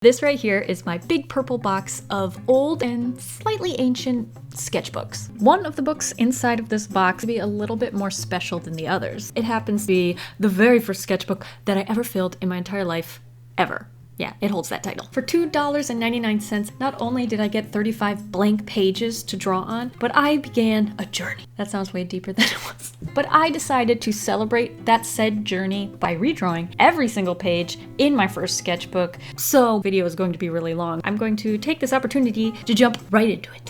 This right here is my big purple box of old and slightly ancient sketchbooks. One of the books inside of this box will be a little bit more special than the others. It happens to be the very first sketchbook that I ever filled in my entire life, ever. Yeah, it holds that title. For $2.99, not only did I get 35 blank pages to draw on, but I began a journey. That sounds way deeper than it was. But I decided to celebrate that said journey by redrawing every single page in my first sketchbook. So the video is going to be really long. I'm going to take this opportunity to jump right into it.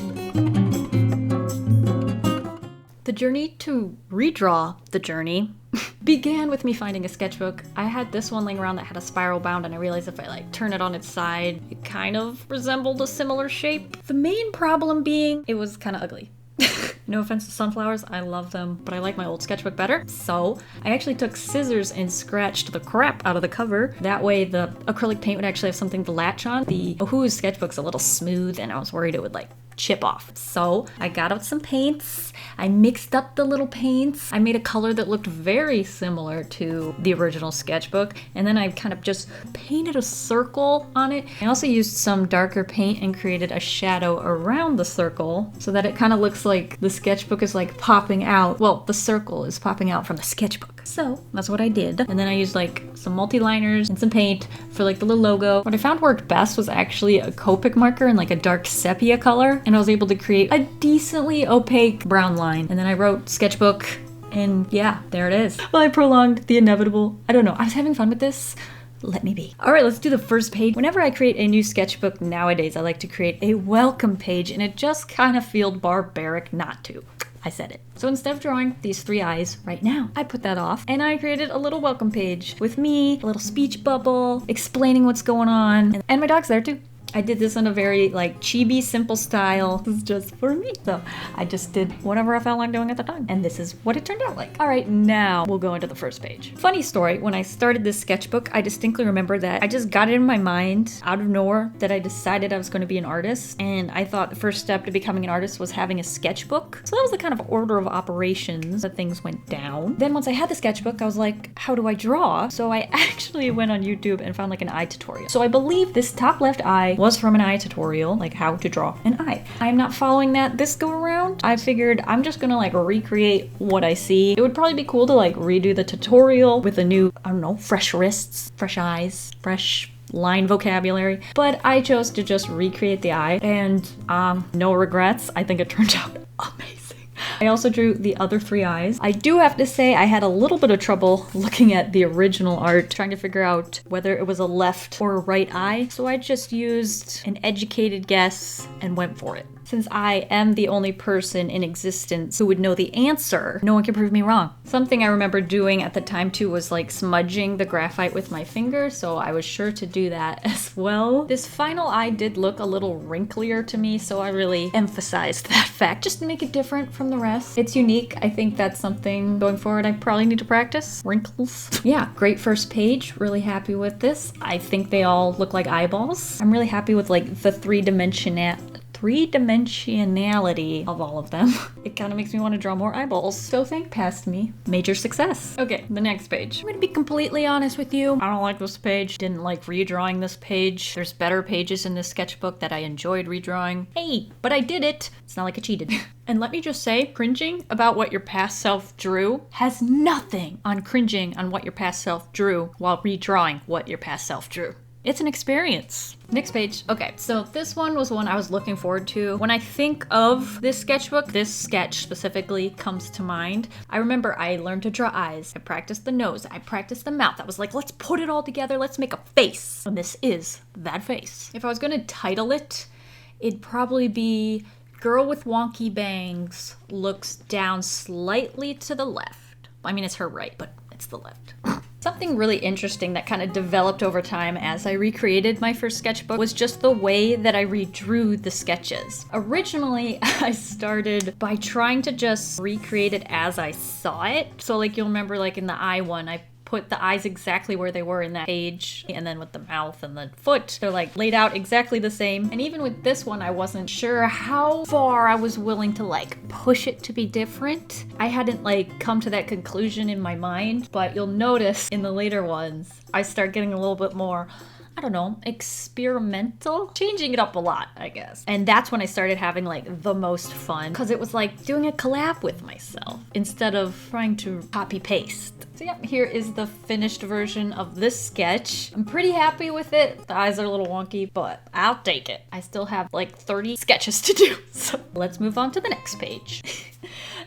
The journey to redraw the journey began with me finding a sketchbook. I had this one laying around that had a spiral bound, and I realized if I turn it on its side, it kind of resembled a similar shape. The main problem being it was kind of ugly. No offense to sunflowers, I love them, but I like my old sketchbook better. So I actually took scissors and scratched the crap out of the cover. That way the acrylic paint would actually have something to latch on. The Ohu's sketchbook's a little smooth, and I was worried it would chip off. So I got out some paints, I mixed up the little paints, I made a color that looked very similar to the original sketchbook, and then I kind of just painted a circle on it. I also used some darker paint and created a shadow around the circle so that it kind of looks like the sketchbook is popping out. Well, the circle is popping out from the sketchbook. So that's what I did. And then I used some multi-liners and some paint for the little logo. What I found worked best was actually a Copic marker in a dark sepia color. And I was able to create a decently opaque brown line. And then I wrote sketchbook, and yeah, there it is. Well, I prolonged the inevitable. I don't know, I was having fun with this. Let me be. All right, let's do the first page. Whenever I create a new sketchbook nowadays, I like to create a welcome page, and it just kind of feels barbaric not to. I said it. So instead of drawing these 3 eyes right now, I put that off and I created a little welcome page with me, a little speech bubble, explaining what's going on, and my dog's there too. I did this in a very Chibi simple style. This is just for me. So I just did whatever I felt like doing at the time. And this is what it turned out like. All right, now we'll go into the first page. Funny story, when I started this sketchbook, I distinctly remember that I just got it in my mind out of nowhere that I decided I was going to be an artist. And I thought the first step to becoming an artist was having a sketchbook. So that was the kind of order of operations that things went down. Then once I had the sketchbook, I was like, how do I draw? So I actually went on YouTube and found an eye tutorial. So I believe this top left eye was from an eye tutorial, how to draw an eye. I'm not following that this go around. I figured I'm just gonna recreate what I see. It would probably be cool to redo the tutorial with a new, I don't know, fresh wrists, fresh eyes, fresh line vocabulary, but I chose to just recreate the eye, and no regrets. I think it turned out amazing. I also drew the other 3 eyes. I do have to say I had a little bit of trouble looking at the original art, trying to figure out whether it was a left or a right eye, so I just used an educated guess and went for it. Since I am the only person in existence who would know the answer, no one can prove me wrong. Something I remember doing at the time too was smudging the graphite with my finger, so I was sure to do that as well. This final eye did look a little wrinklier to me, so I really emphasized that fact just to make it different from the rest. It's unique. I think that's something going forward I probably need to practice. Wrinkles. Yeah, great first page. Really happy with this. I think they all look like eyeballs. I'm really happy with the three-dimensionality of all of them. It kind of makes me want to draw more eyeballs. So think past me. Major success. Okay, the next page. I'm gonna be completely honest with you. I don't like this page. Didn't like redrawing this page. There's better pages in this sketchbook that I enjoyed redrawing. Hey, but I did it. It's not like I cheated. And let me just say, cringing about what your past self drew has nothing on cringing on what your past self drew while redrawing what your past self drew. It's an experience. Next page. Okay, so this one was one I was looking forward to. When I think of this sketchbook, this sketch specifically comes to mind. I remember I learned to draw eyes. I practiced the nose. I practiced the mouth. I was like, let's put it all together. Let's make a face. And this is that face. If I was gonna title it, it'd probably be Girl with Wonky Bangs Looks Down Slightly to the Left. I mean, it's her right, but it's the left. Something really interesting that kind of developed over time as I recreated my first sketchbook was just the way that I redrew the sketches. Originally, I started by trying to just recreate it as I saw it. So you'll remember in the eye one, I put the eyes exactly where they were in that page, and then with the mouth and the foot, they're laid out exactly the same. And even with this one, I wasn't sure how far I was willing to push it to be different. I hadn't come to that conclusion in my mind, but you'll notice in the later ones, I start getting a little bit more, I don't know, experimental, changing it up a lot, I guess. And that's when I started having like the most fun, because it was like doing a collab with myself instead of trying to copy paste. So yeah, here is the finished version of this sketch. I'm pretty happy with it. The eyes are a little wonky, but I'll take it. I still have like 30 sketches to do. So let's move on to the next page.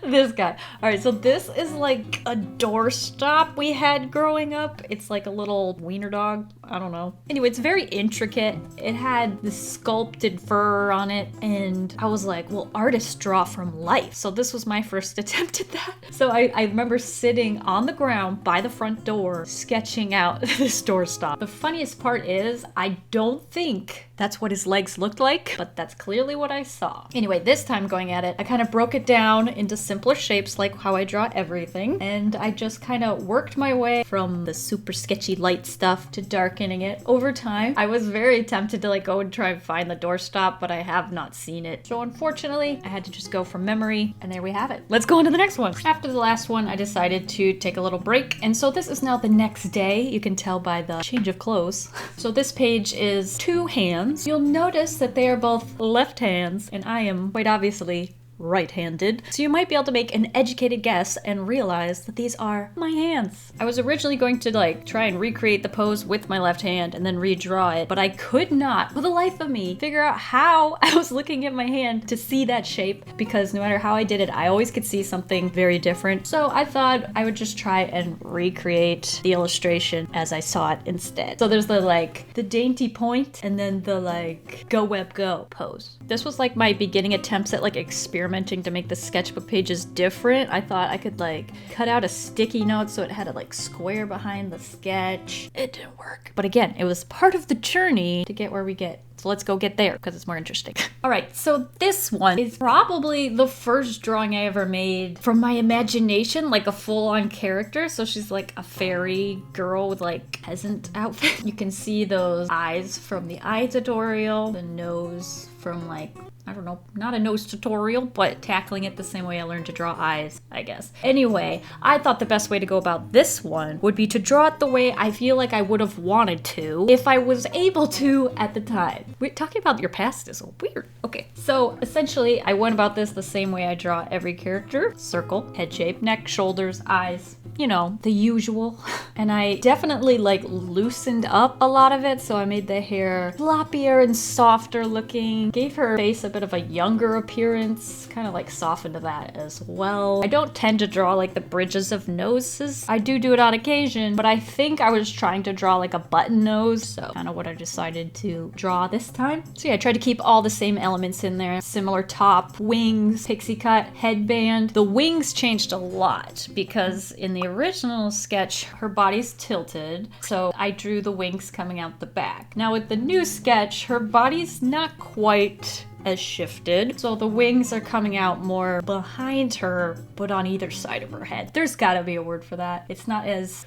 This guy. All right, so this is like a doorstop we had growing up. It's like a little wiener dog. I don't know. Anyway, it's very intricate. It had this sculpted fur on it, and I was like, well, artists draw from life. So this was my first attempt at that. So I remember sitting on the ground by the front door, sketching out this doorstop. The funniest part is, I don't think that's what his legs looked like, but that's clearly what I saw. Anyway, this time going at it, I kind of broke it down into simpler shapes like how I draw everything, and I just kind of worked my way from the super sketchy light stuff to darkening it over time. I was very tempted to like go and try and find the doorstop, but I have not seen it. So unfortunately, I had to just go from memory, and there we have it. Let's go on to the next one. After the last one, I decided to take a little break, and so this is now the next day. You can tell by the change of clothes. So this page is 2 hands. You'll notice that they are both left hands, and I am quite obviously right-handed. So you might be able to make an educated guess and realize that these are my hands. I was originally going to like try and recreate the pose with my left hand and then redraw it, but I could not, for the life of me, figure out how I was looking at my hand to see that shape, because no matter how I did it, I always could see something very different. So I thought I would just try and recreate the illustration as I saw it instead. So there's the like the dainty point and then the like go web go pose. This was like my beginning attempts at like experimenting to make the sketchbook pages different. I thought I could like cut out a sticky note so it had a like square behind the sketch. It didn't work. But again, it was part of the journey to get where we get. So let's go get there because it's more interesting. All right, so this one is probably the first drawing I ever made from my imagination, like a full-on character. So she's like a fairy girl with like peasant outfit. You can see those eyes from the eye tutorial, the nose from like, I don't know, not a nose tutorial, but tackling it the same way I learned to draw eyes, I guess. Anyway, I thought the best way to go about this one would be to draw it the way I feel like I would have wanted to if I was able to at the time. We're talking about your past is weird. Okay, so essentially I went about this the same way I draw every character. Circle, head shape, neck, shoulders, eyes, you know, the usual. And I definitely like loosened up a lot of it, so I made the hair floppier and softer looking, gave her face a bit of a younger appearance, kind of like softened that as well. I don't tend to draw like the bridges of noses. I do it on occasion, but I think I was trying to draw like a button nose, so kind of what I decided to draw this time. So yeah, I tried to keep all the same elements in there. Similar top, wings, pixie cut, headband. The wings changed a lot because in the original sketch, her body's tilted, so I drew the wings coming out the back. Now with the new sketch, her body's not quite as shifted, so the wings are coming out more behind her, but on either side of her head. There's gotta be a word for that. It's not as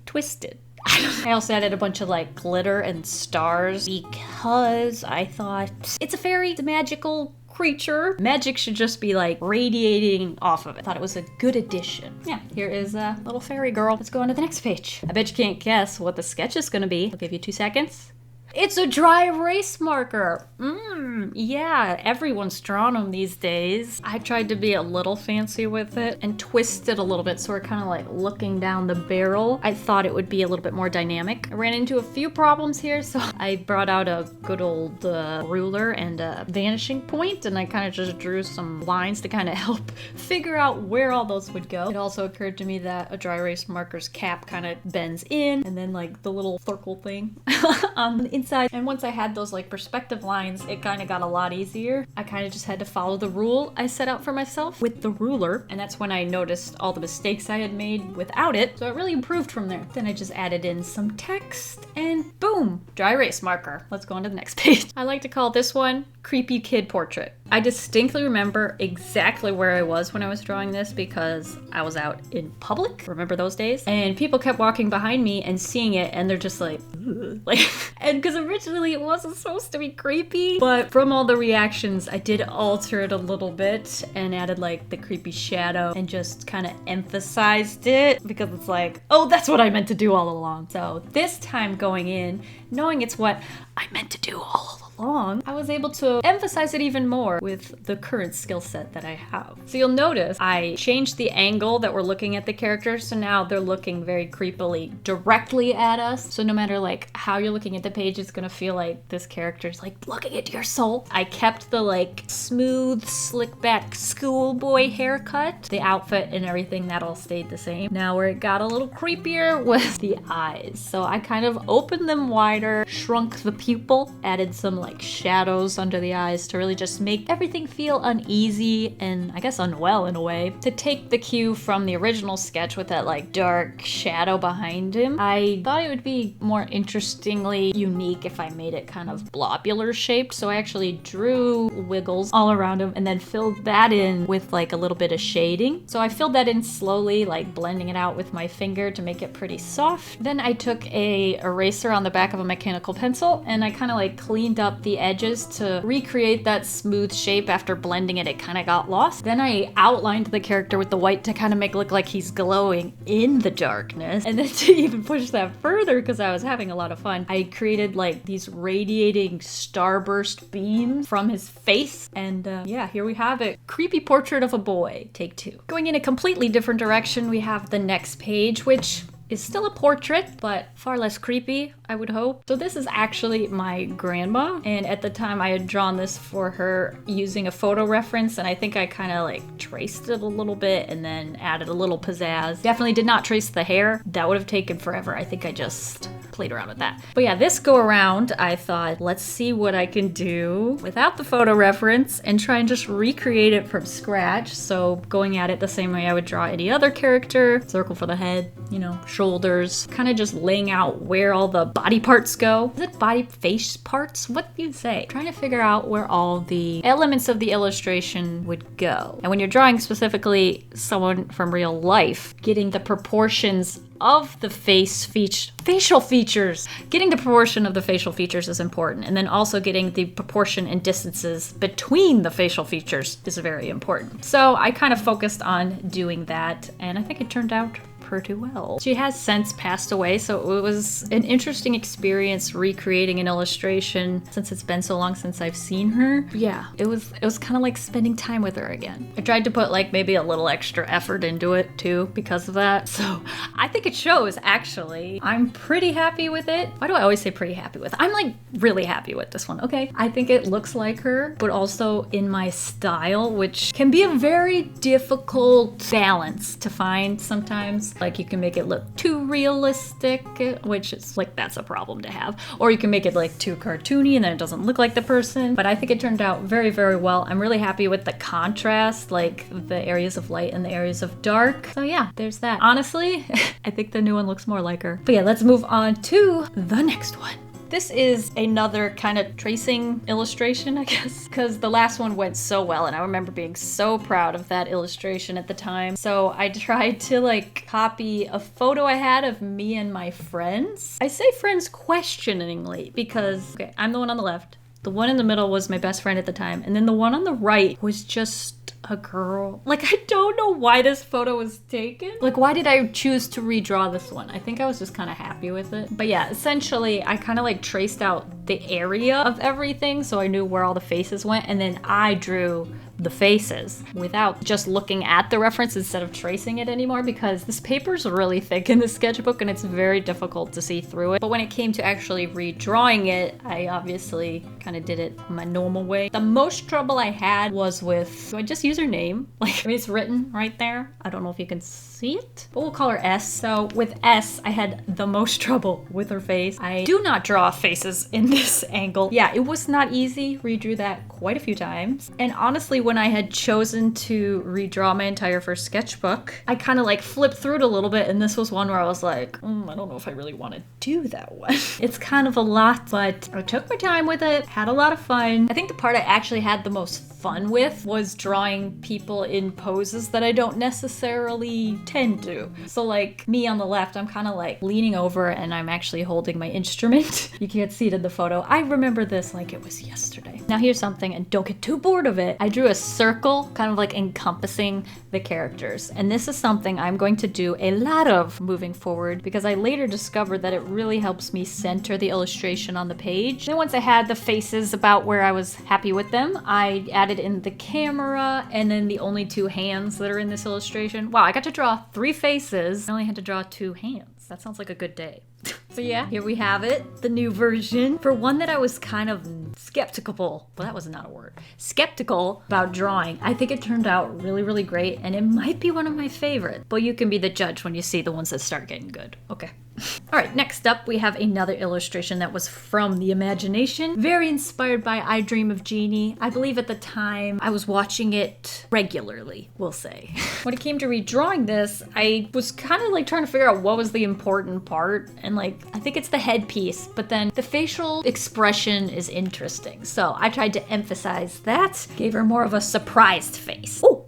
twisted. I also added a bunch of like glitter and stars because I thought it's a fairy, it's a magical creature. Magic should just be like radiating off of it. I thought it was a good addition. Yeah, here is a little fairy girl. Let's go on to the next page. I bet you can't guess what the sketch is gonna be. I'll give you 2 seconds. It's a dry erase marker. Yeah, everyone's drawn them these days. I tried to be a little fancy with it and twist it a little bit so we're kind of like looking down the barrel. I thought it would be a little bit more dynamic. I ran into a few problems here, so I brought out a good old ruler and a vanishing point, and I kind of just drew some lines to kind of help figure out where all those would go. It also occurred to me that a dry erase marker's cap kind of bends in, and then like the little circle thing on the inside. And once I had those like perspective lines, it kind of got a lot easier. I kind of just had to follow the rule I set out for myself with the ruler, and that's when I noticed all the mistakes I had made without it, so it really improved from there. Then I just added in some text and boom, dry erase marker. Let's go on to the next page. I like to call this one Creepy Kid Portrait. I distinctly remember exactly where I was when I was drawing this because I was out in public. Remember those days? And people kept walking behind me and seeing it, and they're just like, like, and because originally it wasn't supposed to be creepy, but from all the reactions, I did alter it a little bit and added like the creepy shadow and just kind of emphasized it because it's like, oh, that's what I meant to do all along. So this time going in, knowing it's what I meant to do all along, I was able to emphasize it even more with the current skill set that I have. So you'll notice I changed the angle that we're looking at the characters, so now they're looking very creepily directly at us. So no matter like how you're looking at the page, it's gonna feel like this character's like looking into your soul. I kept the like smooth, slick back schoolboy haircut. The outfit and everything, that all stayed the same. Now where it got a little creepier was the eyes. So I kind of opened them wider, shrunk the pupil, added some like shadows under the eyes to really just make everything feel uneasy and I guess unwell in a way. To take the cue from the original sketch with that like dark shadow behind him, I thought it would be more interestingly unique if I made it kind of blobular shaped. So I actually drew wiggles all around him and then filled that in with like a little bit of shading. So I filled that in slowly, like blending it out with my finger to make it pretty soft. Then I took a eraser on the back of a mechanical pencil and I kind of like cleaned up the edges to recreate that smooth shape. After blending it, it kind of got lost. Then I outlined the character with the white to kind of make it look like he's glowing in the darkness. And then to even push that further, because I was having a lot of fun, I created like these radiating starburst beams from his face. And yeah, here we have it. Creepy portrait of a boy, take 2. Going in a completely different direction, we have the next page, which is still a portrait, but far less creepy, I would hope. So this is actually my grandma, and at the time I had drawn this for her using a photo reference, and I think I kind of like traced it a little bit and then added a little pizzazz. Definitely did not trace the hair. That would have taken forever. I think I just played around with that. But yeah, this go around, I thought, let's see what I can do without the photo reference and try and just recreate it from scratch. So going at it the same way I would draw any other character, circle for the head, you know, shoulders, kind of just laying out where all the body parts go. Is it body face parts? What do you say? Trying to figure out where all the elements of the illustration would go. And when you're drawing specifically someone from real life, getting the proportions of the facial features. Getting the proportion of the facial features is important, and then also getting the proportion and distances between the facial features is very important. So I kind of focused on doing that, and I think it turned out pretty well. She has since passed away, so it was an interesting experience recreating an illustration since it's been so long since I've seen her. But yeah, it was kind of like spending time with her again. I tried to put like maybe a little extra effort into it too because of that. So I think it shows actually. I'm pretty happy with it. Why do I always say pretty happy with? I'm like really happy with this one. Okay. I think it looks like her, but also in my style, which can be a very difficult balance to find sometimes. Like you can make it look too realistic, which is like, that's a problem to have. Or you can make it like too cartoony and then it doesn't look like the person. But I think it turned out very, very well. I'm really happy with the contrast, like the areas of light and the areas of dark. So yeah, there's that. Honestly, I think the new one looks more like her. But yeah, let's move on to the next one. This is another kind of tracing illustration, I guess, because the last one went so well and I remember being so proud of that illustration at the time. So I tried to like copy a photo I had of me and my friends. I say friends questioningly because, okay, I'm the one on the left. The one in the middle was my best friend at the time. And then the one on the right was just a girl. Like, I don't know why this photo was taken. Like, why did I choose to redraw this one? I think I was just kind of happy with it. But yeah, essentially, I kind of like traced out the area of everything so I knew where all the faces went. And then I drew the faces without just looking at the reference instead of tracing it anymore because this paper's really thick in the sketchbook and it's very difficult to see through it. But when it came to actually redrawing it, I obviously kind of did it my normal way. The most trouble I had was with, do I just use her name? Like, I mean, it's written right there. I don't know if you can see it, but we'll call her S. So with S, I had the most trouble with her face. I do not draw faces in this angle. Yeah, it was not easy. Redrew that quite a few times. And honestly, when I had chosen to redraw my entire first sketchbook, I kind of like flipped through it a little bit, and this was one where I was like, I don't know if I really want to do that one. It's kind of a lot, but I took my time with it, had a lot of fun. I think the part I actually had the most fun with was drawing people in poses that I don't necessarily tend to. So like me on the left, I'm kind of like leaning over and I'm actually holding my instrument. You can't see it in the photo. I remember this like it was yesterday. Now here's something, and don't get too bored of it. I drew a circle kind of like encompassing the characters. And this is something I'm going to do a lot of moving forward because I later discovered that it really helps me center the illustration on the page. Then once I had the faces about where I was happy with them, I added in the camera and then the only 2 hands that are in this illustration. Wow, I got to draw 3 faces. I only had to draw 2 hands. That sounds like a good day. So yeah, here we have it, the new version. For one that I was kind of skeptical, well, that was not a word, skeptical about drawing, I think it turned out really, really great, and it might be one of my favorites. But you can be the judge when you see the ones that start getting good. Okay. All right, next up we have another illustration that was from the imagination, very inspired by I Dream of Genie. I believe at the time I was watching it regularly, we'll say. When it came to redrawing this, I was kind of like trying to figure out what was the important part, and like I think it's the headpiece, but then the facial expression is interesting. So I tried to emphasize that, gave her more of a surprised face. Oh,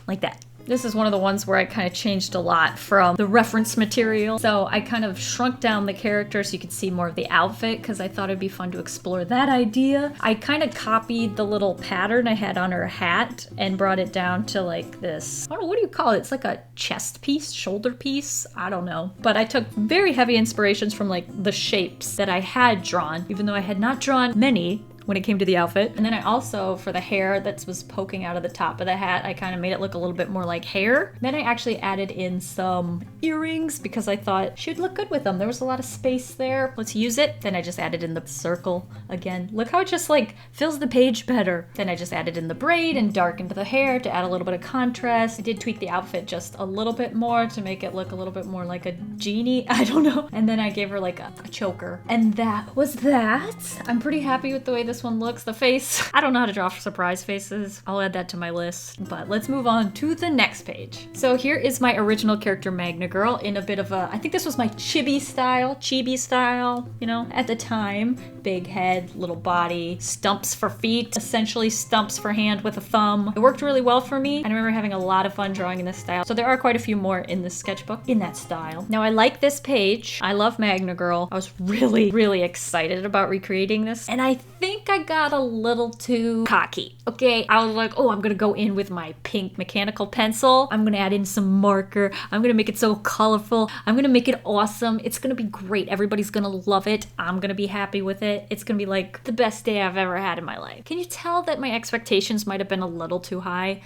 like that. This is one of the ones where I kind of changed a lot from the reference material. So I kind of shrunk down the character so you could see more of the outfit because I thought it'd be fun to explore that idea. I kind of copied the little pattern I had on her hat and brought it down to like this, I don't know, what do you call it? It's like a chest piece, shoulder piece, I don't know. But I took very heavy inspirations from like the shapes that I had drawn, even though I had not drawn many when it came to the outfit. And then I also, for the hair that was poking out of the top of the hat, I kind of made it look a little bit more like hair. Then I actually added in some earrings because I thought she'd look good with them. There was a lot of space there. Let's use it. Then I just added in the circle again. Look how it just like fills the page better. Then I just added in the braid and darkened the hair to add a little bit of contrast. I did tweak the outfit just a little bit more to make it look a little bit more like a genie. I don't know. And then I gave her like a choker. And that was that. I'm pretty happy with the way this one looks. The face, I don't know how to draw surprise faces. I'll add that to my list, but let's move on to the next page. So here is my original character Magna Girl in a bit of a, I think this was my Chibi style, you know, at the time. Big head, little body, stumps for feet, essentially stumps for hand with a thumb. It worked really well for me, and I remember having a lot of fun drawing in this style. So there are quite a few more in this sketchbook in that style. Now I like this page. I love Magna Girl. I was really, really excited about recreating this, and I think I got a little too cocky. Okay, I was like, oh, I'm gonna go in with my pink mechanical pencil. I'm gonna add in some marker. I'm gonna make it so colorful. I'm gonna make it awesome. It's gonna be great. Everybody's gonna love it. I'm gonna be happy with it. It's gonna be like the best day I've ever had in my life. Can you tell that my expectations might have been a little too high?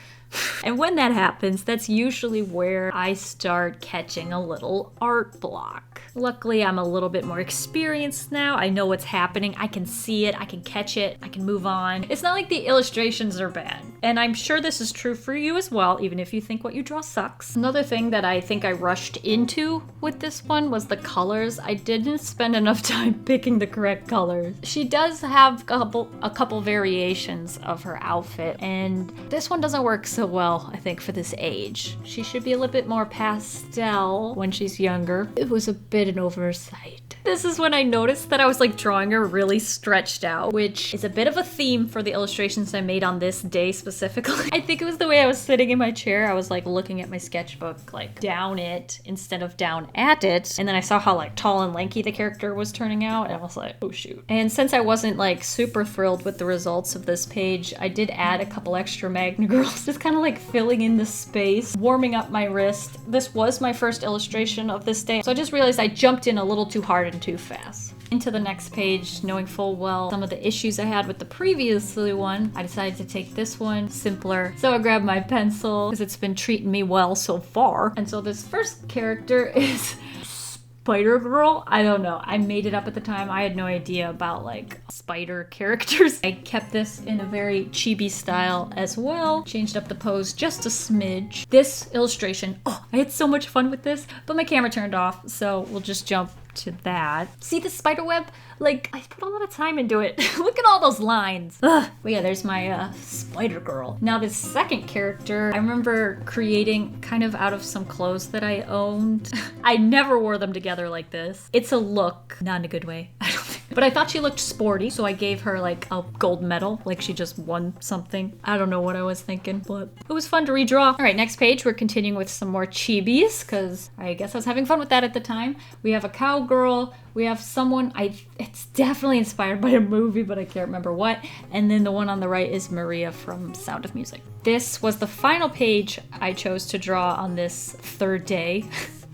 And when that happens, that's usually where I start catching a little art block. Luckily, I'm a little bit more experienced now. I know what's happening. I can see it. I can catch it. I can move on. It's not like the illustrations are bad. And I'm sure this is true for you as well, even if you think what you draw sucks. Another thing that I think I rushed into with this one was the colors. I didn't spend enough time picking the correct colors. She does have a couple variations of her outfit, and this one doesn't work so well, I think, for this age. She should be a little bit more pastel when she's younger. It was a bit an oversight. This is when I noticed that I was like drawing her really stretched out, which is a bit of a theme for the illustrations I made on this day specifically. I think it was the way I was sitting in my chair. I was like looking at my sketchbook, like down it instead of down at it. And then I saw how like tall and lanky the character was turning out, and I was like, oh shoot. And since I wasn't like super thrilled with the results of this page, I did add a couple extra Magna Girls, just kind of like filling in the space, warming up my wrist. This was my first illustration of this day, so I just realized I jumped in a little too hard and too fast. Into the next page, knowing full well some of the issues I had with the previous one, I decided to take this one simpler. So I grabbed my pencil because it's been treating me well so far. And so this first character is Spider Girl. I don't know. I made it up at the time. I had no idea about like spider characters. I kept this in a very chibi style as well. Changed up the pose just a smidge. This illustration, oh, I had so much fun with this, but my camera turned off, so we'll just jump to that. See the spider web? Like, I put a lot of time into it. Look at all those lines. Ugh. But yeah, there's my spider girl. Now this second character, I remember creating kind of out of some clothes that I owned. I never wore them together like this. It's a look, not in a good way, I don't think. But I thought she looked sporty, so I gave her like a gold medal, like she just won something. I don't know what I was thinking, but it was fun to redraw. All right, next page, we're continuing with some more chibis, because I guess I was having fun with that at the time. We have a cowgirl. We have someone, it's definitely inspired by a movie, but I can't remember what. And then the one on the right is Maria from Sound of Music. This was the final page I chose to draw on this third day.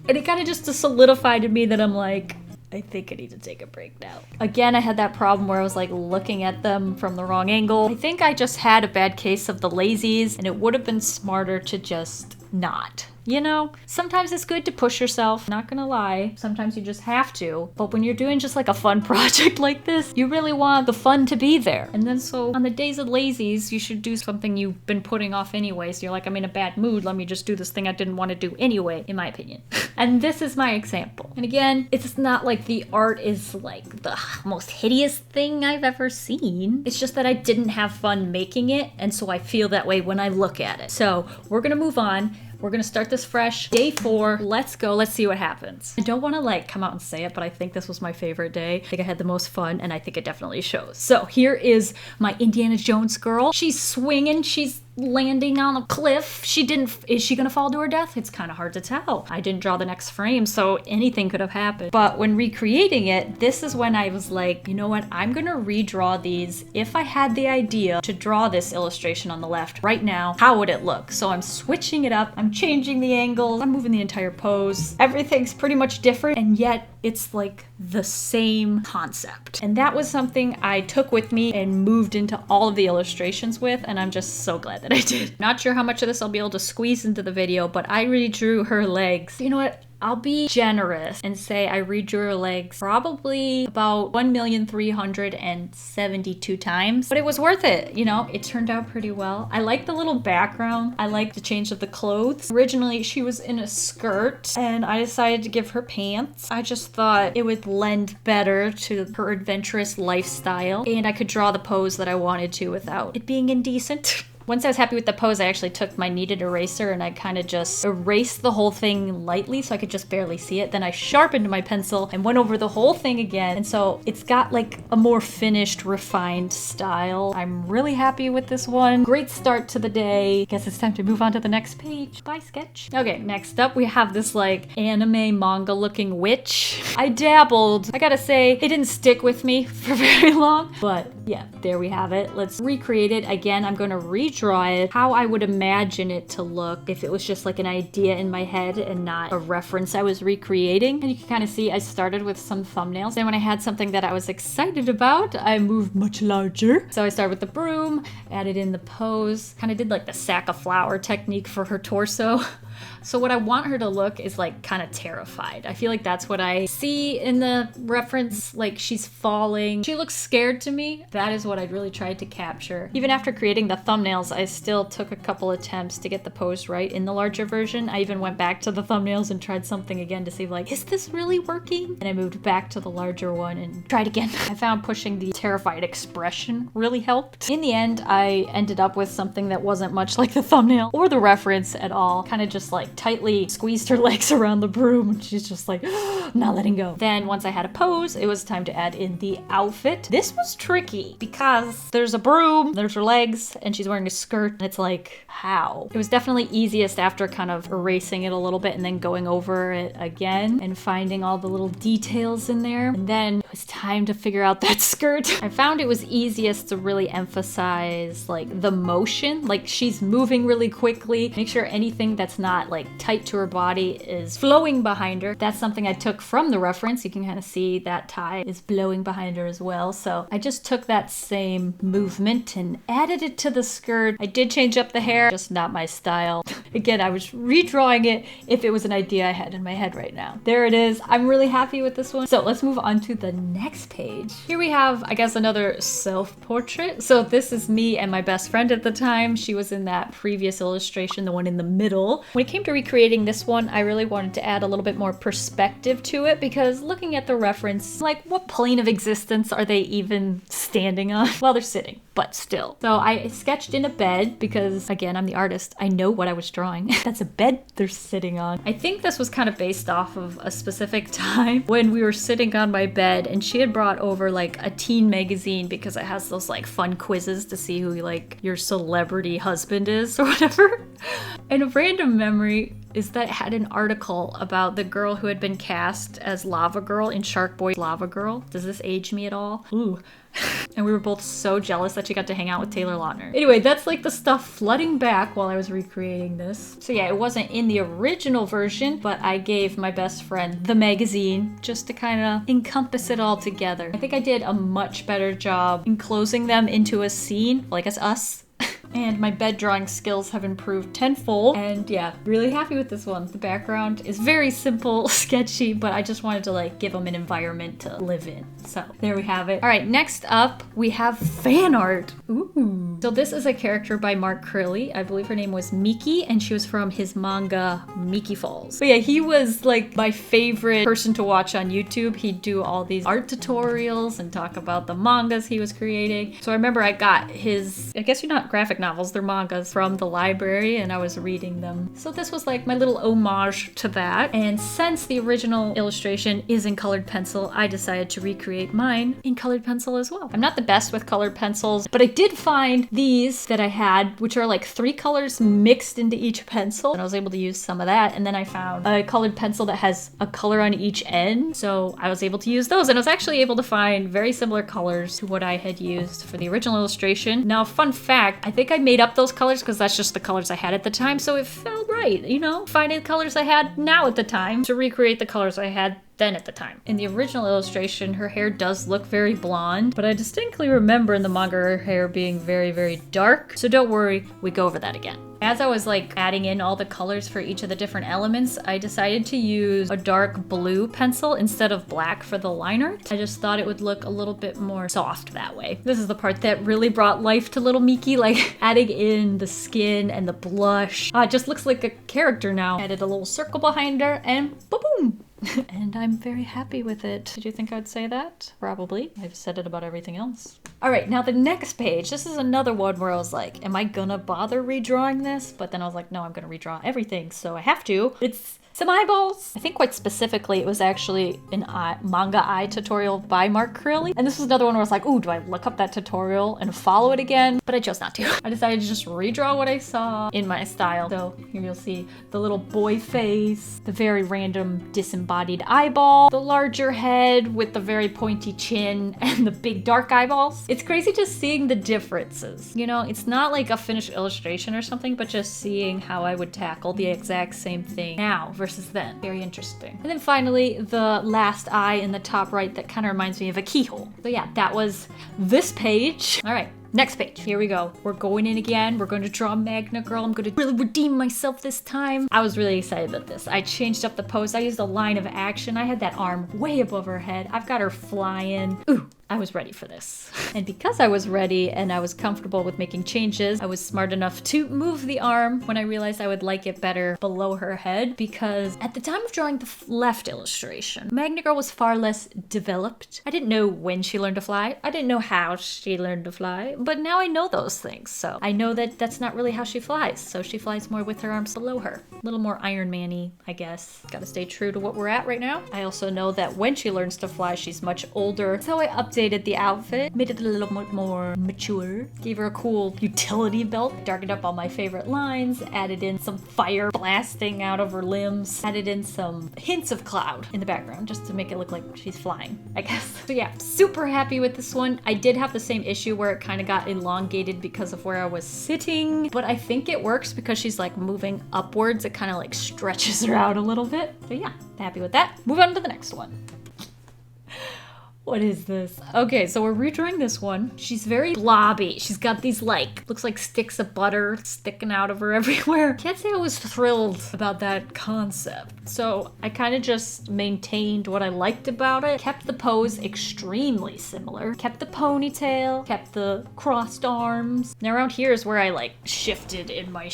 And it kind of just solidified to me that I'm like, I think I need to take a break now. Again, I had that problem where I was like looking at them from the wrong angle. I think I just had a bad case of the lazies, and it would have been smarter to just not. You know, sometimes it's good to push yourself, not gonna lie. Sometimes you just have to. But when you're doing just like a fun project like this, you really want the fun to be there. And then so on the days of lazies, you should do something you've been putting off anyway. So you're like, I'm in a bad mood. Let me just do this thing I didn't want to do anyway, in my opinion. And this is my example. And again, it's not like the art is like the most hideous thing I've ever seen. It's just that I didn't have fun making it. And so I feel that way when I look at it. So we're gonna move on. We're gonna start this fresh. Day 4, let's go, let's see what happens. I don't wanna like come out and say it, but I think this was my favorite day. I think I had the most fun, and I think it definitely shows. So here is my Indiana Jones girl. She's swinging, she's landing on a cliff. Is she gonna fall to her death? It's kind of hard to tell. I didn't draw the next frame, so anything could have happened. But when recreating it, this is when I was like, you know what? I'm gonna redraw these. If I had the idea to draw this illustration on the left right now, how would it look? So I'm switching it up. I'm changing the angles. I'm moving the entire pose. Everything's pretty much different, and yet it's like the same concept. And that was something I took with me and moved into all of the illustrations with, and I'm just so glad that I did. Not sure how much of this I'll be able to squeeze into the video, but I redrew her legs. You know what? I'll be generous and say I redrew her legs probably about 1,372 times, but it was worth it. You know, it turned out pretty well. I like the little background. I like the change of the clothes. Originally, she was in a skirt, and I decided to give her pants. I just thought it would blend better to her adventurous lifestyle, and I could draw the pose that I wanted to without it being indecent. Once I was happy with the pose, I actually took my kneaded eraser and I kind of just erased the whole thing lightly so I could just barely see it. Then I sharpened my pencil and went over the whole thing again. And so it's got like a more finished, refined style. I'm really happy with this one. Great start to the day. Guess it's time to move on to the next page. Bye, sketch. Okay, next up we have this like anime manga looking witch. I dabbled. I gotta say, it didn't stick with me for very long, but yeah, there we have it. Let's recreate it. Again, I'm gonna redraw it how I would imagine it to look if it was just like an idea in my head and not a reference I was recreating. And you can kind of see I started with some thumbnails. Then when I had something that I was excited about, I moved much larger. So I started with the broom, added in the pose, kind of did like the sack of flour technique for her torso. So what I want her to look is like kind of terrified. I feel like that's what I see in the reference, like she's falling. She looks scared to me. That is what I really tried to capture. Even after creating the thumbnails, I still took a couple attempts to get the pose right in the larger version. I even went back to the thumbnails and tried something again to see like, is this really working? And I moved back to the larger one and tried again. I found pushing the terrified expression really helped. In the end, I ended up with something that wasn't much like the thumbnail or the reference at all. Kind of just like tightly squeezed her legs around the broom and she's just like not letting go. Then once I had a pose, it was time to add in the outfit. This was tricky because there's a broom, there's her legs, and she's wearing a skirt, and it's like, how? It was definitely easiest after kind of erasing it a little bit and then going over it again and finding all the little details in there. And then it was time to figure out that skirt. I found it was easiest to really emphasize like the motion, like she's moving really quickly, make sure anything that's not like tight to her body is flowing behind her. That's something I took from the reference. You can kind of see that tie is blowing behind her as well. So I just took that same movement and added it to the skirt. I did change up the hair, just not my style. Again, I was redrawing it if it was an idea I had in my head right now. There it is. I'm really happy with this one. So let's move on to the next page. Here we have, I guess, another self-portrait. So this is me and my best friend at the time. She was in that previous illustration, the one in the middle. When it it came to recreating this one, I really wanted to add a little bit more perspective to it because looking at the reference, like what plane of existence are they even standing on? Well, they're sitting, but still. So I sketched in a bed because, again, I'm the artist. I know what I was drawing. That's a bed they're sitting on. I think this was kind of based off of a specific time when we were sitting on my bed and she had brought over like a teen magazine because it has those like fun quizzes to see who like your celebrity husband is or whatever. And a random memory is that it had an article about the girl who had been cast as Lava Girl in Shark Boy Lava Girl. Does this age me at all? Ooh. And we were both so jealous that she got to hang out with Taylor Lautner. Anyway, that's like the stuff flooding back while I was recreating this. So yeah, it wasn't in the original version, but I gave my best friend the magazine just to kind of encompass it all together. I think I did a much better job enclosing them into a scene, like as us. And my bed drawing skills have improved tenfold. And yeah, really happy with this one. The background is very simple, sketchy, but I just wanted to like give them an environment to live in. So there we have it. All right, next up we have fan art. Ooh. So this is a character by Mark Curley. I believe her name was Miki, and she was from his manga Miki Falls. But yeah, he was like my favorite person to watch on YouTube. He'd do all these art tutorials and talk about the mangas he was creating. So I remember I got his, I guess you're not graphic novels, they're mangas from the library, and I was reading them. So this was like my little homage to that. And since the original illustration is in colored pencil, I decided to recreate mine in colored pencil as well. I'm not the best with colored pencils, but I did find these that I had, which are like 3 colors mixed into each pencil, and I was able to use some of that. And then I found a colored pencil that has a color on each end, so I was able to use those, and I was actually able to find very similar colors to what I had used for the original illustration. Now, fun fact, I think I made up those colors because that's just the colors I had at the time, so it felt right, you know? Finding the colors I had now at the time to recreate the colors I had then at the time. In the original illustration, her hair does look very blonde, but I distinctly remember in the manga her hair being very, very dark. So don't worry, we go over that again. As I was like adding in all the colors for each of the different elements, I decided to use a dark blue pencil instead of black for the line art. I just thought it would look a little bit more soft that way. This is the part that really brought life to little Miki, like adding in the skin and the blush. It just looks like a character now. Added a little circle behind her and boom! And I'm very happy with it. Did you think I'd say that? Probably. I've said it about everything else. All right, now the next page. This is another one where I was like, am I gonna bother redrawing this? But then I was like, no, I'm gonna redraw everything, so I have to. It's some eyeballs. I think quite specifically it was actually an manga eye tutorial by Mark Curley. And this was another one where I was like, ooh, do I look up that tutorial and follow it again? But I chose not to. I decided to just redraw what I saw in my style. So here you'll see the little boy face, the very random disembodied eyeball, the larger head with the very pointy chin, and the big dark eyeballs. It's crazy just seeing the differences. You know, it's not like a finished illustration or something, but just seeing how I would tackle the exact same thing now versus then. Very interesting. And then finally, the last eye in the top right that kind of reminds me of a keyhole. So yeah, that was this page. All right. Next page. Here we go. We're going in again. We're going to draw Magna Girl. I'm going to really redeem myself this time. I was really excited about this. I changed up the pose. I used a line of action. I had that arm way above her head. I've got her flying. Ooh, I was ready for this. And because I was ready and I was comfortable with making changes, I was smart enough to move the arm when I realized I would like it better below her head, because at the time of drawing the left illustration, Magna Girl was far less developed. I didn't know when she learned to fly. I didn't know how she learned to fly. But now I know those things, so I know that that's not really how she flies. So she flies more with her arms below her. A little more Iron Man-y, I guess. Gotta stay true to what we're at right now. I also know that when she learns to fly, she's much older. So I updated the outfit, made it a little bit more mature, gave her a cool utility belt, darkened up all my favorite lines, added in some fire blasting out of her limbs, added in some hints of cloud in the background just to make it look like she's flying, I guess. So yeah, super happy with this one. I did have the same issue where it kind of got elongated because of where I was sitting, but I think it works because she's like moving upwards. It kind of like stretches her out a little bit. So yeah, happy with that. Move on to the next one. What is this? Okay, so we're redrawing this one. She's very blobby. She's got these like, looks like sticks of butter sticking out of her everywhere. Can't say I was thrilled about that concept. So I kind of just maintained what I liked about it. Kept the pose extremely similar. Kept the ponytail, kept the crossed arms. Now around here is where I like shifted in my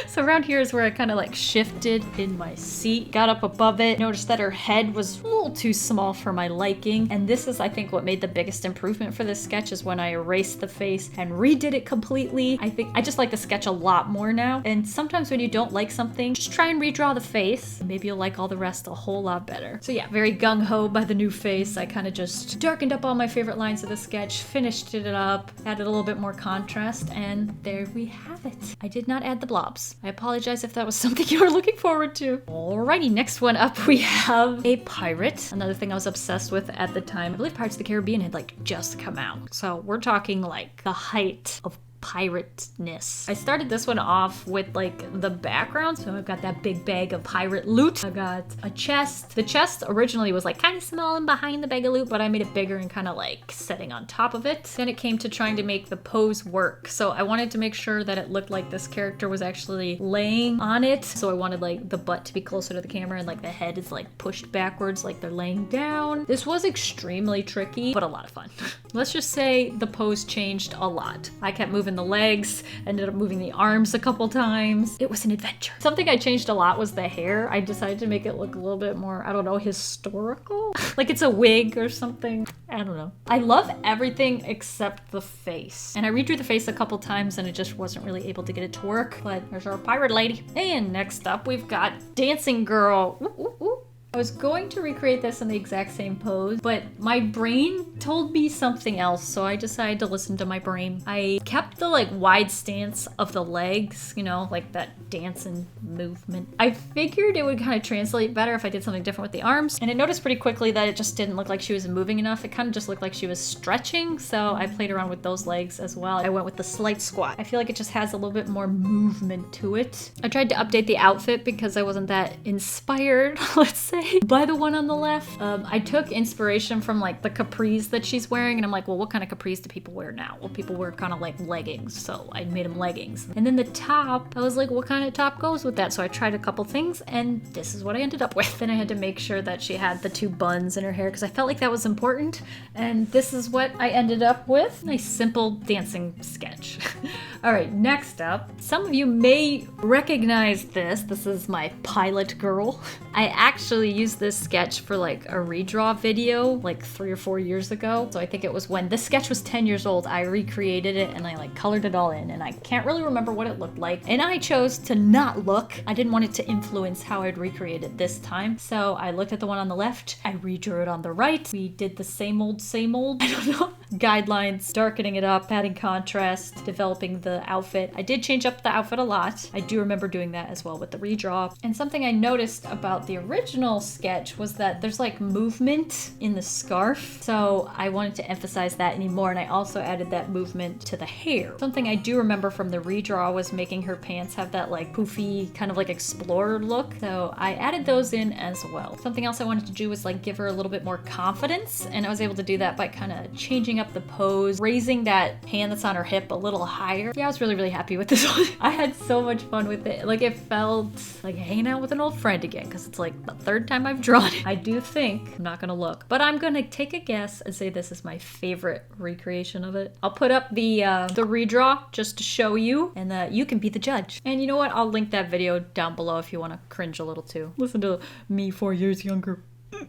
So around here is where I kind of like shifted in my seat, got up above it, noticed that her head was a little too small for my liking. And this is, I think, what made the biggest improvement for this sketch is when I erased the face and redid it completely. I think I just like the sketch a lot more now. And sometimes when you don't like something, just try and redraw the face. And maybe you'll like all the rest a whole lot better. So yeah, very gung-ho by the new face. I kind of just darkened up all my favorite lines of the sketch, finished it up, added a little bit more contrast, and there we have it. I did not add the blobs. I apologize if that was something you were looking forward to. Alrighty, next one up we have a pirate. Another thing I was obsessed with at the time. I believe Pirates of the Caribbean had like just come out. So we're talking like the height of pirateness. I started this one off with like the background. So I've got that big bag of pirate loot. I got a chest. The chest originally was like kind of small and behind the bag of loot, but I made it bigger and kind of like setting on top of it. Then it came to trying to make the pose work. So I wanted to make sure that it looked like this character was actually laying on it. So I wanted like the butt to be closer to the camera and like the head is like pushed backwards like they're laying down. This was extremely tricky, but a lot of fun. Let's just say the pose changed a lot. I kept moving the legs, ended up moving the arms a couple times. It was an adventure. Something I changed a lot was the hair. I decided to make it look a little bit more, I don't know, historical? Like it's a wig or something. I don't know. I love everything except the face. And I redrew the face a couple times and it just wasn't really able to get it to work. But there's our pirate lady. And next up we've got Dancing Girl. Ooh, ooh, ooh. I was going to recreate this in the exact same pose, but my brain told me something else, so I decided to listen to my brain. I kept the like wide stance of the legs, you know, like that dancing movement. I figured it would kind of translate better if I did something different with the arms, and I noticed pretty quickly that it just didn't look like she was moving enough. It kind of just looked like she was stretching, so I played around with those legs as well. I went with the slight squat. I feel like it just has a little bit more movement to it. I tried to update the outfit because I wasn't that inspired, let's say, by the one on the left. I took inspiration from like the capris that she's wearing, and I'm like, well, what kind of capris do people wear now? Well, people wear kind of like leggings, so I made them leggings. And then the top, I was like, what kind of top goes with that? So I tried a couple things, and this is what I ended up with. Then I had to make sure that she had the two buns in her hair because I felt like that was important, and this is what I ended up with. Nice simple dancing sketch. All right, next up, some of you may recognize this. This is my pilot girl. I actually used this sketch for like a redraw video like 3 or 4 years ago. So I think it was when this sketch was 10 years old, I recreated it and I like colored it all in, and I can't really remember what it looked like. And I chose to not look. I didn't want it to influence how I'd recreate it this time. So I looked at the one on the left, I redrew it on the right. We did the same old, I don't know, guidelines, darkening it up, adding contrast, developing the outfit. I did change up the outfit a lot. I do remember doing that as well with the redraw. And something I noticed about the original sketch was that there's like movement in the scarf. So I wanted to emphasize that anymore, and I also added that movement to the hair. Something I do remember from the redraw was making her pants have that like poofy kind of like explorer look. So I added those in as well. Something else I wanted to do was like give her a little bit more confidence, and I was able to do that by kind of changing up the pose, raising that hand that's on her hip a little higher. Yeah, I was really happy with this one. I had so much fun with it. Like it felt like hanging out with an old friend again, because it's like the third time I've drawn it. I do think, I'm not gonna look, but I'm gonna take a guess and say this is my favorite recreation of it. I'll put up the redraw just to show you, and you can be the judge. And you know what? I'll link that video down below if you want to cringe a little too. Listen to me 4 years younger.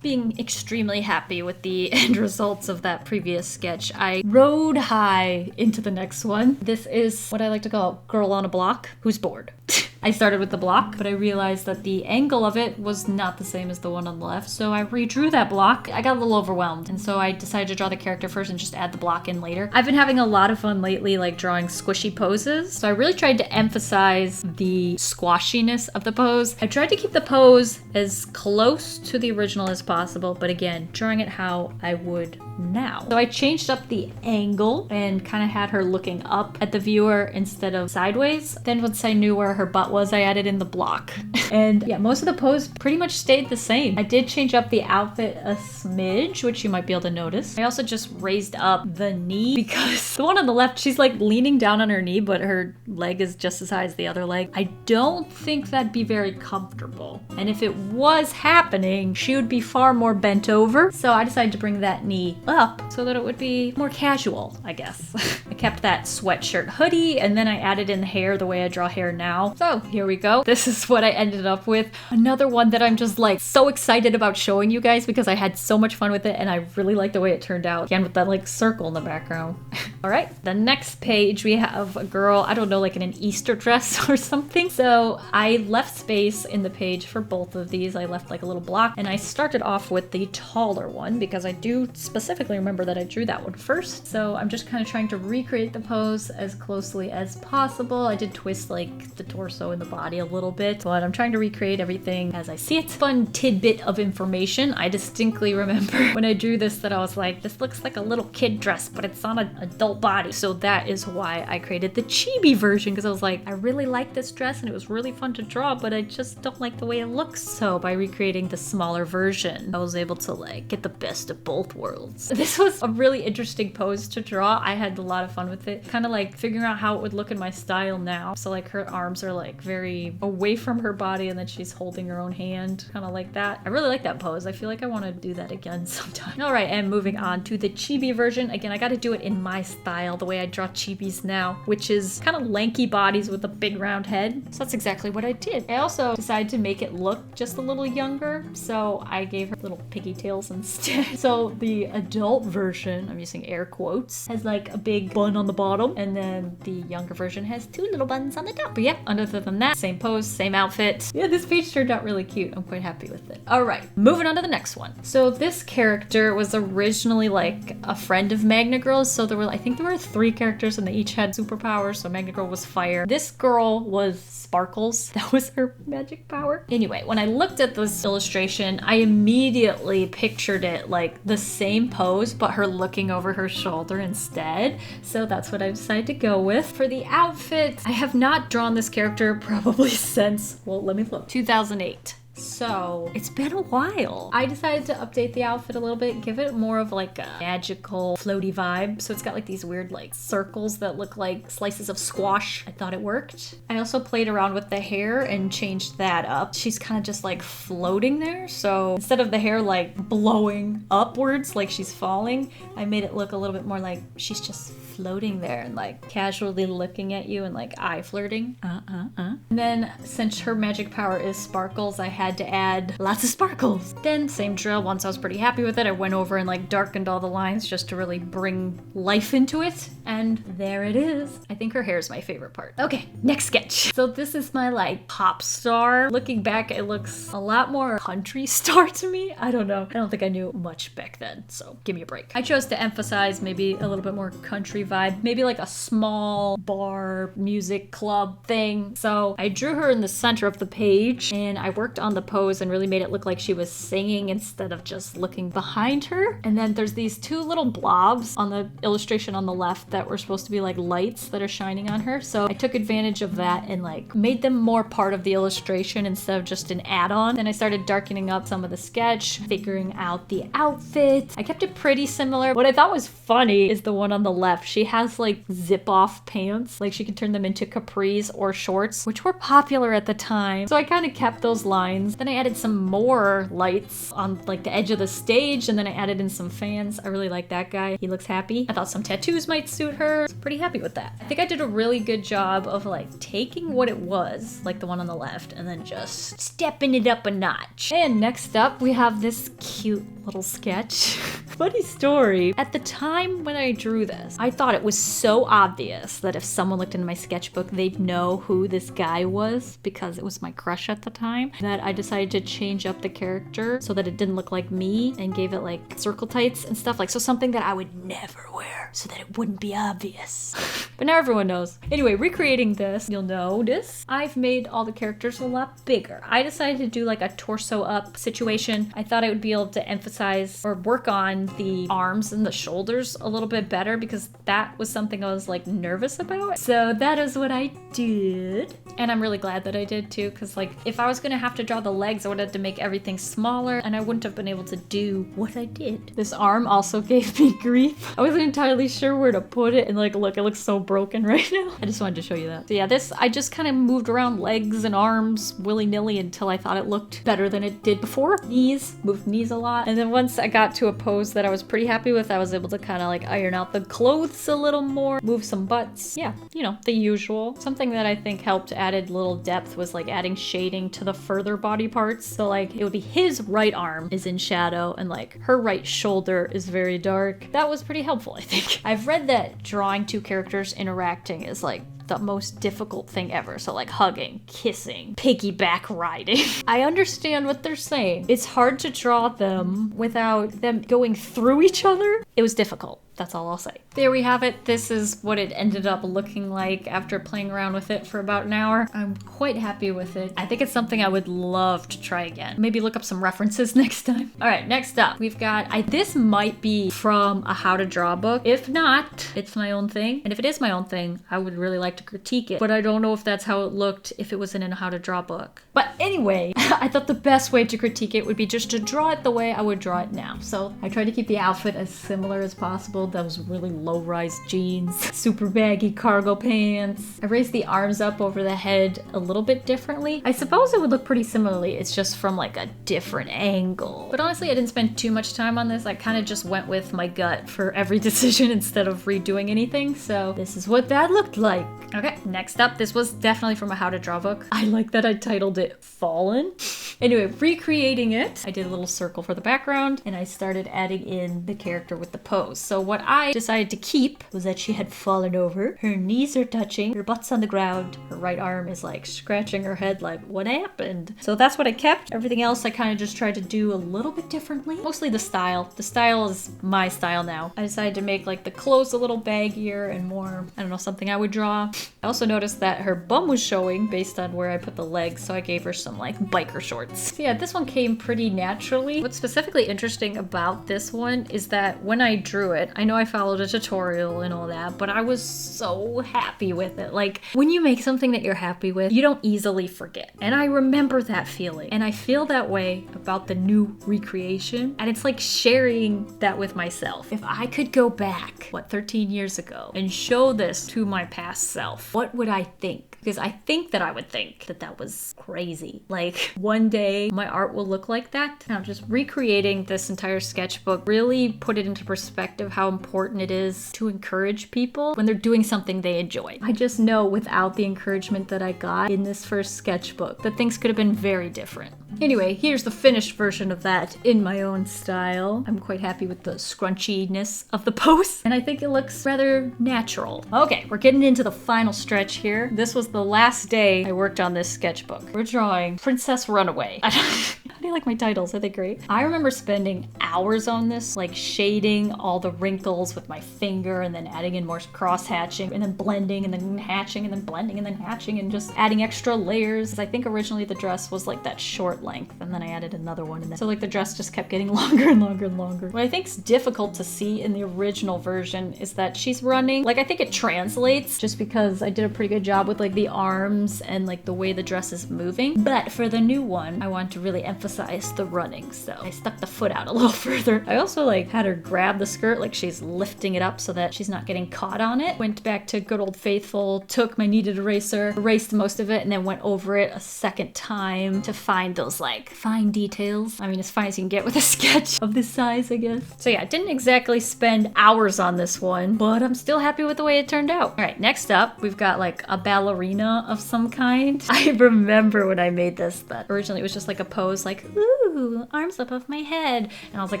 Being extremely happy with the end results of that previous sketch, I rode high into the next one. This is what I like to call girl on a block who's bored. I started with the block, but I realized that the angle of it was not the same as the one on the left, so I redrew that block. I got a little overwhelmed, and so I decided to draw the character first and just add the block in later. I've been having a lot of fun lately, like drawing squishy poses, so I really tried to emphasize the squashiness of the pose. I tried to keep the pose as close to the original as possible, but again, drawing it how I would now. So I changed up the angle and kind of had her looking up at the viewer instead of sideways. Then once I knew where her butt was, I added in the block. And yeah, most of the pose pretty much stayed the same. I did change up the outfit a smidge, which you might be able to notice. I also just raised up the knee because the one on the left, she's like leaning down on her knee, but her leg is just as high as the other leg. I don't think that'd be very comfortable. And if it was happening, she would be far more bent over. So I decided to bring that knee up so that it would be more casual, I guess. I kept that sweatshirt hoodie, and then I added in the hair the way I draw hair now. So So here we go. This is what I ended up with. Another one that I'm just like so excited about showing you guys because I had so much fun with it and I really like the way it turned out. Again, with that like circle in the background. All right, the next page we have a girl, I don't know, like in an Easter dress or something. So I left space in the page for both of these. I left like a little block and I started off with the taller one because I do specifically remember that I drew that one first. So I'm just kind of trying to recreate the pose as closely as possible. I did twist like the torso and the body a little bit, but I'm trying to recreate everything as I see it. Fun tidbit of information. I distinctly remember when I drew this that I was like, this looks like a little kid dress, but it's on an adult body. So that is why I created the Chibi version, because I was like, I really like this dress and it was really fun to draw, but I just don't like the way it looks. So by recreating the smaller version, I was able to like get the best of both worlds. This was a really interesting pose to draw. I had a lot of fun with it. Kind of like figuring out how it would look in my style now. So like her arms are like very away from her body and then she's holding her own hand, kind of like that. I really like that pose. I feel like I want to do that again sometime. All right, and moving on to the Chibi version. Again, I got to do it in my style, the way I draw Chibis now, which is kind of lanky bodies with a big round head. So that's exactly what I did. I also decided to make it look just a little younger, so I gave her little pigtails instead. So the adult version, I'm using air quotes, has like a big bun on the bottom, and then the younger version has two little buns on the top. But yeah, other than that, same pose, same outfit. Yeah, this page turned out really cute. I'm quite happy with it. All right, moving on to the next one. So this character was originally like a friend of Magna Girl's. So I think there were 3 characters and they each had superpowers. So Magna Girl was fire. This girl was sparkles. That was her magic power. Anyway, when I looked at this illustration, I immediately pictured it like the same pose, but her looking over her shoulder instead. So that's what I decided to go with. For the outfit, I have not drawn this character probably since, well, let me look, 2008. So it's been a while. I decided to update the outfit a little bit, give it more of like a magical floaty vibe. So it's got like these weird like circles that look like slices of squash. I thought it worked. I also played around with the hair and changed that up. She's kind of just like floating there. So instead of the hair like blowing upwards like she's falling, I made it look a little bit more like she's just floating there and like casually looking at you and like eye flirting. And then since her magic power is sparkles, I had to add lots of sparkles. Then same drill, once I was pretty happy with it, I went over and like darkened all the lines just to really bring life into it. And there it is. I think her hair is my favorite part. Okay, next sketch. So this is my like pop star. Looking back, it looks a lot more country star to me. I don't know. I don't think I knew much back then, so give me a break. I chose to emphasize maybe a little bit more country vibe, maybe like a small bar music club thing. So I drew her in the center of the page and I worked on the pose and really made it look like she was singing instead of just looking behind her. And then there's these 2 little blobs on the illustration on the left that were supposed to be like lights that are shining on her. So I took advantage of that and like made them more part of the illustration instead of just an add-on. Then I started darkening up some of the sketch, figuring out the outfit. I kept it pretty similar. What I thought was funny is the one on the left. She has like zip-off pants. Like she could turn them into capris or shorts, which were popular at the time. So I kind of kept those lines. Then I added some more lights on like the edge of the stage, and then I added in some fans. I really like that guy. He looks happy. I thought some tattoos might suit her. I was pretty happy with that. I think I did a really good job of like taking what it was, like the one on the left, and then just stepping it up a notch. And next up, we have this cute little sketch. Funny story. At the time when I drew this, I thought it was so obvious that if someone looked into my sketchbook, they'd know who this guy was because it was my crush at the time, that I decided to change up the character so that it didn't look like me and gave it like circle tights and stuff, like so something that I would never wear so that it wouldn't be obvious. But now everyone knows. Anyway, recreating this, you'll notice I've made all the characters a lot bigger. I decided to do like a torso up situation. I thought I would be able to emphasize or work on the arms and the shoulders a little bit better because that was something I was like nervous about. So that is what I did. And I'm really glad that I did too, because like if I was gonna have to draw the legs, I would have to make everything smaller and I wouldn't have been able to do what I did. This arm also gave me grief. I wasn't entirely sure where to put it and like, look, it looks so broken right now. I just wanted to show you that. So yeah, this, I just kind of moved around legs and arms willy-nilly until I thought it looked better than it did before. Moved knees a lot. And then once I got to a pose that I was pretty happy with, I was able to kind of like iron out the clothes a little more, move some butts. Yeah, you know, the usual. Something that I think helped added little depth was like adding shading to the further body parts. So like it would be his right arm is in shadow and like her right shoulder is very dark. That was pretty helpful, I think. I've read that drawing two characters interacting is like the most difficult thing ever. So like hugging, kissing, piggyback riding. I understand what they're saying. It's hard to draw them without them going through each other. It was difficult. That's all I'll say. There we have it. This is what it ended up looking like after playing around with it for about an hour. I'm quite happy with it. I think it's something I would love to try again. Maybe look up some references next time. All right, next up, we've got, this might be from a how to draw book. If not, it's my own thing. And if it is my own thing, I would really like to critique it. But I don't know if that's how it looked if it was in a how to draw book. But anyway, I thought the best way to critique it would be just to draw it the way I would draw it now. So I tried to keep the outfit as similar as possible. Those really low-rise jeans, super baggy cargo pants. I raised the arms up over the head a little bit differently. I suppose it would look pretty similarly. It's just from like a different angle. But honestly, I didn't spend too much time on this. I kind of just went with my gut for every decision instead of redoing anything. So this is what that looked like. Okay, next up, this was definitely from a how to draw book. I like that I titled it Fallen. Anyway, recreating it, I did a little circle for the background and I started adding in the character with the pose. So what I decided to keep was that she had fallen over. Her knees are touching, her butt's on the ground, her right arm is like scratching her head like, what happened? So that's what I kept. Everything else I kind of just tried to do a little bit differently. Mostly the style. The style is my style now. I decided to make like the clothes a little baggier and more, I don't know, something I would draw. I also noticed that her bum was showing based on where I put the legs, so I gave her some like biker shorts. So yeah, this one came pretty naturally. What's specifically interesting about this one is that when I drew it, I know I followed a tutorial and all that, but I was so happy with it. Like when you make something that you're happy with, you don't easily forget. And I remember that feeling. And I feel that way about the new recreation. And it's like sharing that with myself. If I could go back, 13 years ago and show this to my past self, what would I think? Because I think that I would think that that was crazy. Like one day my art will look like that. Now just recreating this entire sketchbook really put it into perspective how important it is to encourage people when they're doing something they enjoy. I just know without the encouragement that I got in this first sketchbook that things could have been very different. Anyway, here's the finished version of that in my own style. I'm quite happy with the scrunchiness of the pose, and I think it looks rather natural. Okay, we're getting into the final stretch here. This was the last day I worked on this sketchbook. We're drawing Princess Runaway. How do you like my titles? Are they great? I remember spending hours on this, like shading all the wrinkles with my finger and then adding in more cross hatching and then blending and then hatching and then blending and then hatching and just adding extra layers. I think originally the dress was like that short length and then I added another one. And then, so like the dress just kept getting longer and longer and longer. What I think is difficult to see in the original version is that she's running. Like I think it translates just because I did a pretty good job with like the arms and like the way the dress is moving. But for the new one, I want to really emphasize the running, so I stuck the foot out a little further. I also like had her grab the skirt like she's lifting it up so that she's not getting caught on it. Went back to good old faithful, took my kneaded eraser, erased most of it, and then went over it a second time to find those like fine details. I mean, as fine as you can get with a sketch of this size, I guess. So yeah, I didn't exactly spend hours on this one, but I'm still happy with the way it turned out. All right, next up, we've got like a ballerina of some kind. I remember when I made this that originally it was just like a pose like, ooh, arms above my head. And I was like,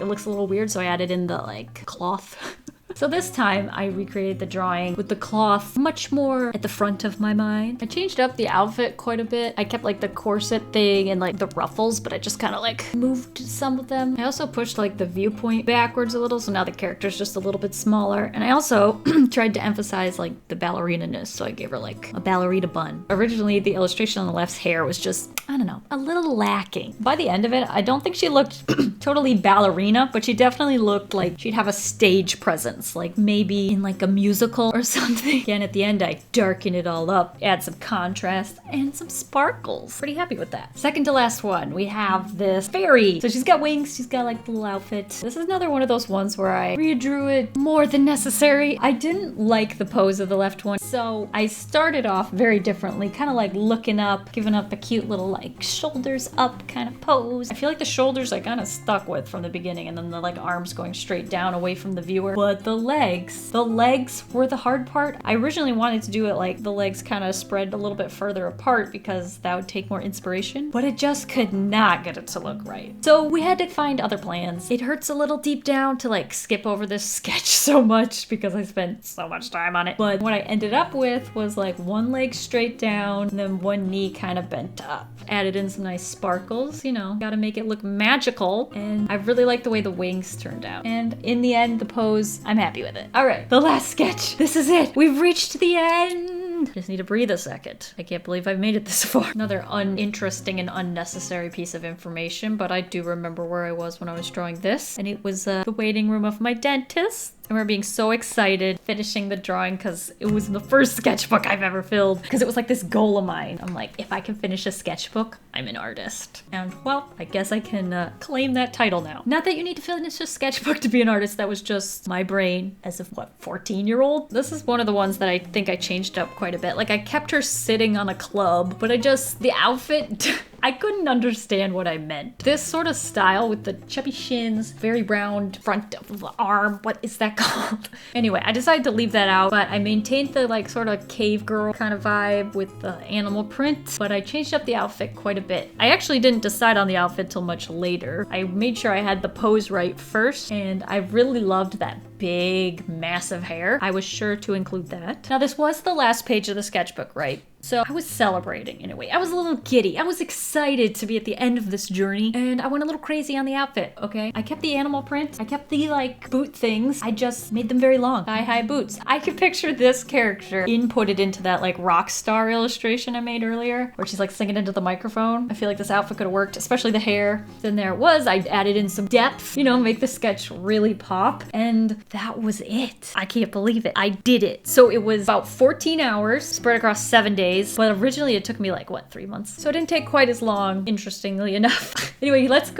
it looks a little weird, so I added in the like cloth. So this time I recreated the drawing with the cloth much more at the front of my mind. I changed up the outfit quite a bit. I kept like the corset thing and like the ruffles, but I just kind of like moved some of them. I also pushed like the viewpoint backwards a little, so now the character's just a little bit smaller. And I also tried to emphasize like the ballerina-ness, so I gave her like a ballerina bun. Originally, the illustration on the left's hair was just, I don't know, a little lacking. By the end of it, I don't think she looked totally ballerina, but she definitely looked like she'd have a stage presence. presence, like maybe in like a musical or something. Again, at the end, I darken it all up, add some contrast and some sparkles. Pretty happy with that. Second to last one, we have this fairy. So she's got wings, she's got like the little outfit. This is another one of those ones where I redrew it more than necessary. I didn't like the pose of the left one, so I started off very differently, kind of like looking up, giving up a cute little like shoulders up kind of pose. I feel like the shoulders I kind of stuck with from the beginning, and then the like arms going straight down away from the viewer. But the legs were the hard part. I originally wanted to do it like the legs kind of spread a little bit further apart because that would take more inspiration, but it just could not get it to look right. So we had to find other plans. It hurts a little deep down to like skip over this sketch so much because I spent so much time on it. But what I ended up with was like one leg straight down and then one knee kind of bent up. Added in some nice sparkles, you know, gotta make it look magical. And I really like the way the wings turned out. And in the end, the pose, I'm happy with it. All right, the last sketch. This is it. We've reached the end. Just need to breathe a second. I can't believe I've made it this far. Another uninteresting and unnecessary piece of information, but I do remember where I was when I was drawing this, and it was the waiting room of my dentist. I remember being so excited finishing the drawing because it was the first sketchbook I've ever filled, because it was like this goal of mine. I'm like, if I can finish a sketchbook, I'm an artist. And well, I guess I can claim that title now. Not that you need to finish a sketchbook to be an artist. That was just my brain as of what, 14-year-old? This is one of the ones that I think I changed up quite a bit. Like I kept her sitting on a club, but the outfit, I couldn't understand what I meant. This sort of style with the chubby shins, very round front of the arm, what is that called? Anyway, I decided to leave that out, but I maintained the like sort of cave girl kind of vibe with the animal print, but I changed up the outfit quite a bit. I actually didn't decide on the outfit till much later. I made sure I had the pose right first, and I really loved that big, massive hair. I was sure to include that. Now, this was the last page of the sketchbook, right? So I was celebrating in a way. I was a little giddy. I was excited to be at the end of this journey, and I went a little crazy on the outfit, okay? I kept the animal print. I kept the like boot things. I just made them very long. Thigh-high boots. I could picture this character inputted into that like rock star illustration I made earlier, where she's like singing into the microphone. I feel like this outfit could have worked, especially the hair. Then there it was. I added in some depth, you know, make the sketch really pop, and that was it. I can't believe it. I did it. So it was about 14 hours spread across 7 days. But originally it took me like, what, 3 months? So it didn't take quite as long, interestingly enough. Anyway, let's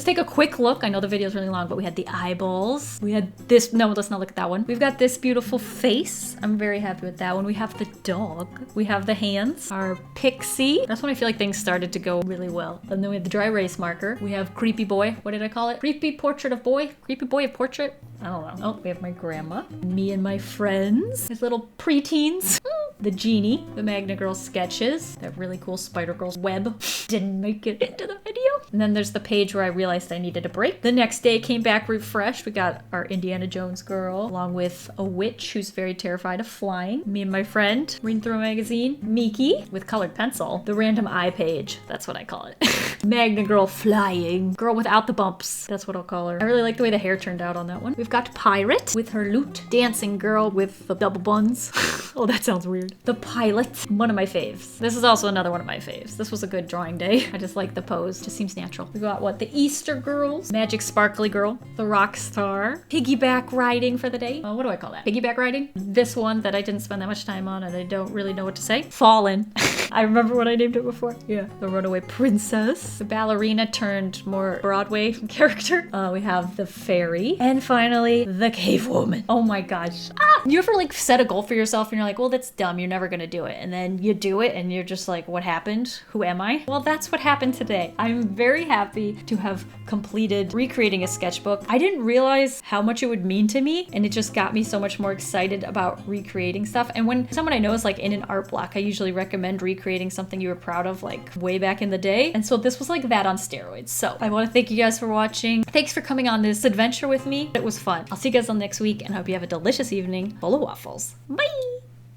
take a quick look. I know the video's really long, but we had the eyeballs. We had this, no, let's not look at that one. We've got this beautiful face. I'm very happy with that one. We have the dog. We have the hands. Our pixie. That's when I feel like things started to go really well. And then we have the dry erase marker. We have creepy boy. What did I call it? Creepy portrait of boy? Creepy boy of portrait? I don't know. Oh, we have my grandma. Me and my friends. His little preteens. The Genie. The Magna Girl sketches. That really cool Spider-Girl's web. Didn't make it into the video. And then there's the page where I realized I needed a break. The next day came back refreshed. We got our Indiana Jones girl, along with a witch who's very terrified of flying. Me and my friend, reading through a magazine. Miki, with colored pencil. The random eye page. That's what I call it. Magna Girl flying. Girl without the bumps. That's what I'll call her. I really like the way the hair turned out on that one. We've got Pirate with her lute. Dancing girl with the double buns. Oh, that sounds weird. The Pilot. One of my faves. This is also another one of my faves. This was a good drawing day. I just like the pose. Just seems natural. We got what? The Easter girls. Magic sparkly girl. The rock star. Piggyback riding for the day. Oh, what do I call that? Piggyback riding? This one that I didn't spend that much time on and I don't really know what to say. Fallen. I remember what I named it before. Yeah. The Runaway princess. The ballerina turned more Broadway character. We have the fairy. And finally, the cave woman. Oh my gosh. You ever like set a goal for yourself and you're like, well, that's dumb. You're never gonna do it. And then you do it and you're just like, what happened? Who am I? Well, that's what happened today. I'm very happy to have completed recreating a sketchbook. I didn't realize how much it would mean to me, and it just got me so much more excited about recreating stuff. And when someone I know is like in an art block, I usually recommend recreating something you were proud of like way back in the day. And so this was like that on steroids. So I want to thank you guys for watching. Thanks for coming on this adventure with me. It was fun. I'll see you guys on next week and I hope you have a delicious evening full of waffles. Bye!